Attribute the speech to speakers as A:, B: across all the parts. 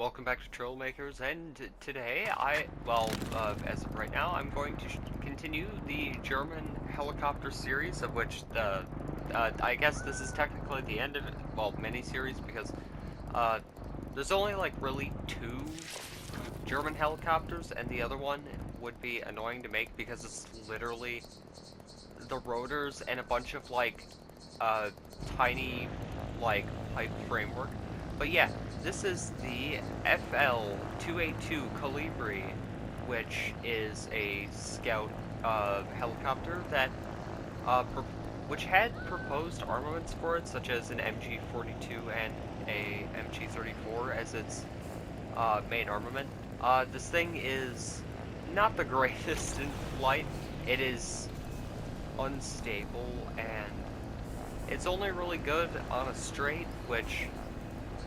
A: welcome back to Trailmakers, and today as of right now, I'm going to continue the German helicopter series, of which I guess this is technically the end of it, well, mini-series, because, there's only, like, really two German helicopters, and the other one would be annoying to make because it's literally the rotors and a bunch of, like, uh, tiny, like, pipe framework. But yeah, this is the FL-282 Kolibri, which is a scout helicopter that which had proposed armaments for it, such as an MG-42 and a MG-34 as its main armament. This thing is not the greatest in flight. It is unstable, and it's only really good on a straight, which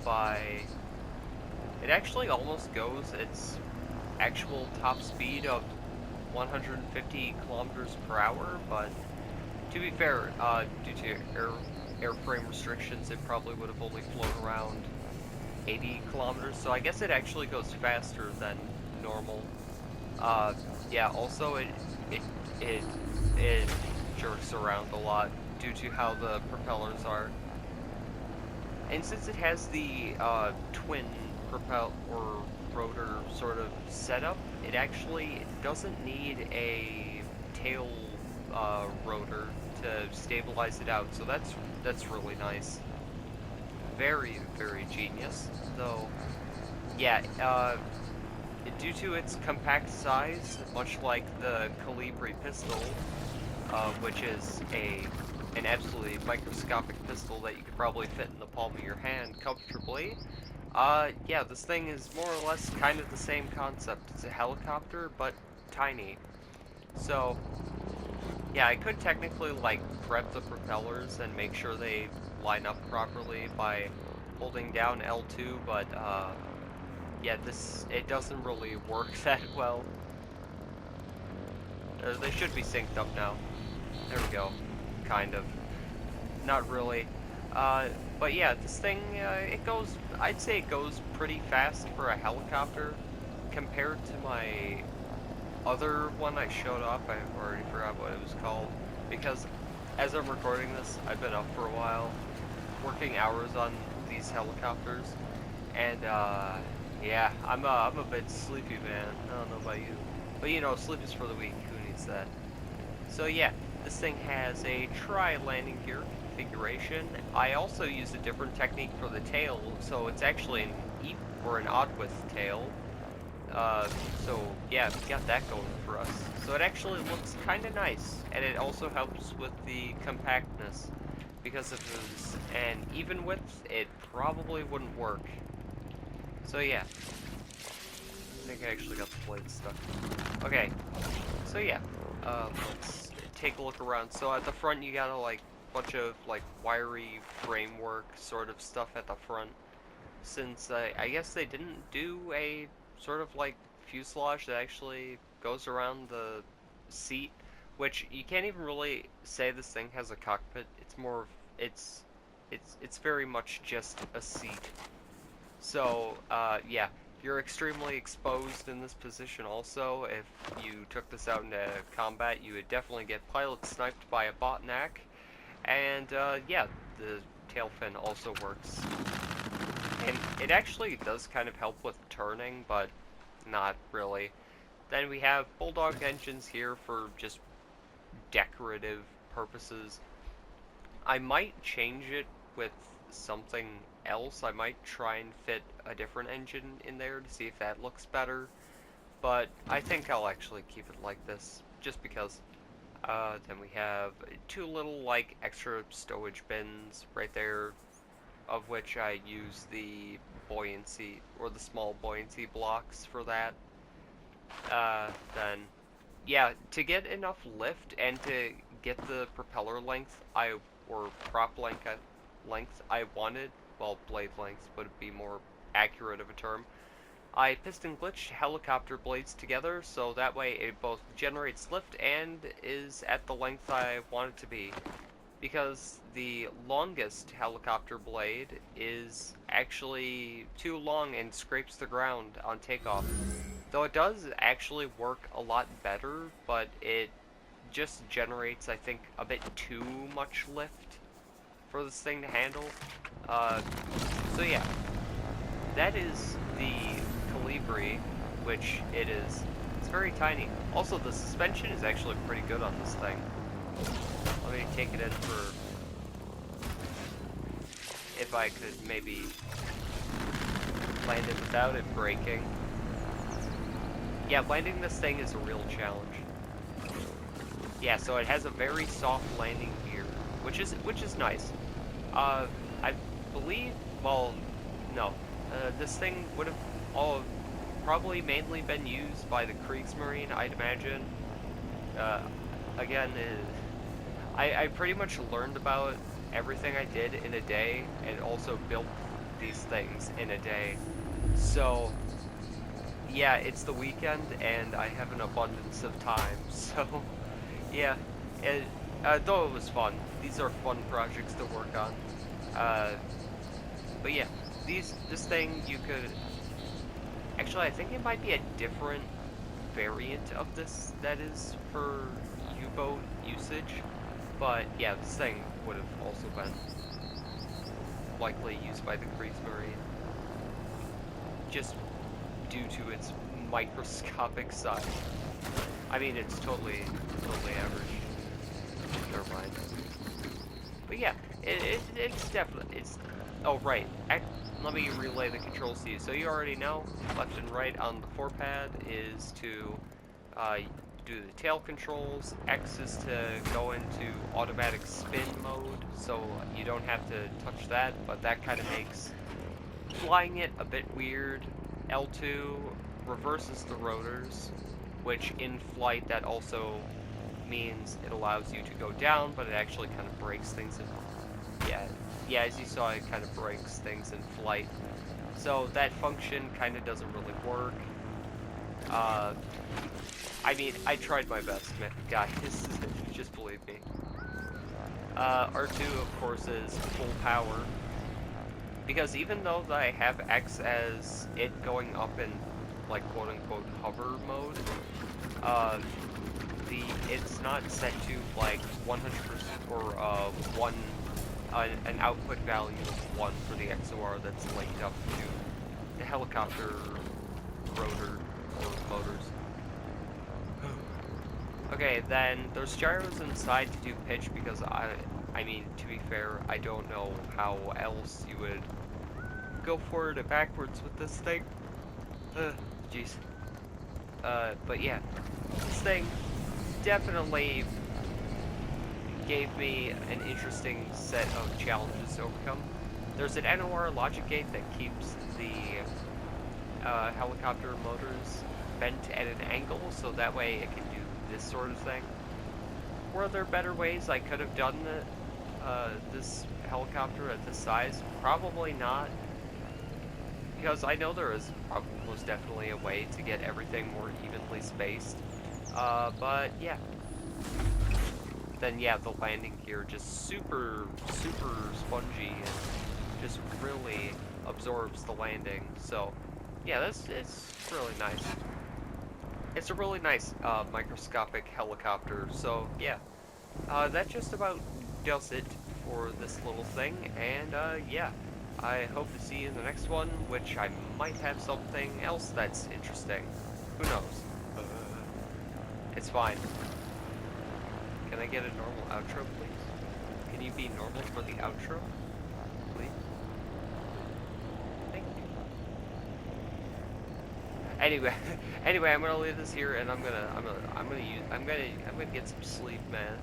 A: by it actually almost goes its actual top speed of 150 kilometers per hour, but to be fair, due to airframe restrictions, it probably would have only flown around 80 kilometers, so I guess it actually goes faster than normal. Yeah, also it, it, it jerks around a lot due to how the propellers are. And since it has the twin propel or rotor sort of setup, it actually doesn't need a tail rotor to stabilize it out. So that's really nice. Very, very genius. Though, yeah, due to its compact size, much like the Kolibri pistol, which is an absolutely microscopic pistol that you could probably fit in the palm of your hand comfortably. Yeah, this thing is more or less kind of the same concept. It's a helicopter, but tiny. So, yeah, I could technically, like, prep the propellers and make sure they line up properly by holding down L2, but, yeah, it doesn't really work that well. They should be synced up now. There we go. Kind of. Not really. But yeah, this thing, I'd say it goes pretty fast for a helicopter compared to my other one I showed off. I already forgot what it was called. Because as I'm recording this, I've been up for a while, working hours on these helicopters. And, yeah, I'm a bit sleepy, man. I don't know about you. But you know, sleep is for the weak. Who needs that? So yeah, this thing has a tri-landing gear configuration. I also use a different technique for the tail, so it's actually an odd width tail. So yeah, we got that going for us. So it actually looks kind of nice, and it also helps with the compactness, because if it was an even width, it probably wouldn't work. So yeah, I think I actually got the blade stuck. Okay, so yeah, let's take a look around. So at the front, you got a bunch of like wiry framework sort of stuff at the front. Since I guess they didn't do a sort of like fuselage that actually goes around the seat, which you can't even really say this thing has a cockpit. It's more of it's very much just a seat. So yeah, you're extremely exposed in this position also. If you took this out into combat, you would definitely get pilot sniped by a botnak. And yeah, the tail fin also works. And it actually does kind of help with turning, but not really. Then we have Bulldog engines here for just decorative purposes. I might change it with something else. I might try and fit a different engine in there to see if that looks better. But I think I'll actually keep it like this, just because. Then we have two little, like, extra stowage bins right there, of which I use the buoyancy, or the small buoyancy blocks for that. Then, yeah, to get enough lift and to get the propeller length, or prop length I wanted, well, blade length would be more accurate of a term, I piston glitched helicopter blades together, so that way it both generates lift and is at the length I want it to be. because the longest helicopter blade is actually too long and scrapes the ground on takeoff. Though it does actually work a lot better, but it just generates, I think, a bit too much lift for this thing to handle. Uh, so yeah, that is the Kolibri, which it is. It's very tiny. Also, the suspension is actually pretty good on this thing. Let me take it in for... if I could maybe land it without it breaking. Yeah, landing this thing is a real challenge. Yeah, so it has a very soft landing gear, which is nice. I believe, well, no, this thing would have probably mainly been used by the Kriegsmarine, I'd imagine. Again, I pretty much learned about everything I did in a day, and also built these things in a day. So, yeah, it's the weekend, and I have an abundance of time, so, yeah. Though it was fun. These are fun projects to work on. But yeah, this thing you could... Actually, I think it might be a different variant of this that is for U-boat usage. But yeah, this thing would have also been likely used by the Kriegsmarine. Just due to its microscopic size. I mean, it's totally average. Never mind. But yeah, it's definitely, oh right, let me relay the controls to you. So you already know, left and right on the forepad is to do the tail controls. X is to go into automatic spin mode, so you don't have to touch that, but that kind of makes flying it a bit weird. L2 reverses the rotors, which in flight that also means it allows you to go down, but it actually kind of breaks things in... Yeah, as you saw, it kind of breaks things in flight. So that function kind of doesn't really work. I mean, I tried my best, guys. Just believe me. R2, of course, is full power. Because even though I have X as it going up in, like, quote-unquote hover mode, it's not set to, like, 100% or, an output value of 1 for the XOR that's linked up to the helicopter rotor or motors. Okay, then there's gyros inside to do pitch because I mean, to be fair, I don't know how else you would go forward and backwards with this thing. Jeez. But yeah, this thing definitely gave me an interesting set of challenges to overcome. There's an NOR logic gate that keeps the helicopter motors bent at an angle, so that way it can do this sort of thing. Were there better ways I could have done this helicopter at this size? Probably not. Because I know there is most definitely a way to get everything more evenly spaced. But yeah. Then yeah, the landing gear just super spongy and just really absorbs the landing. So yeah, it's really nice. It's a really nice microscopic helicopter. So yeah, that just about does it for this little thing. And yeah, I hope to see you in the next one, which I might have something else that's interesting. Who knows? It's fine. Can I get a normal outro, please? Can you be normal for the outro? Please? Thank you. Anyway, I'm gonna leave this here, and I'm gonna get some sleep, man.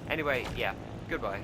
A: Anyway, yeah. Goodbye.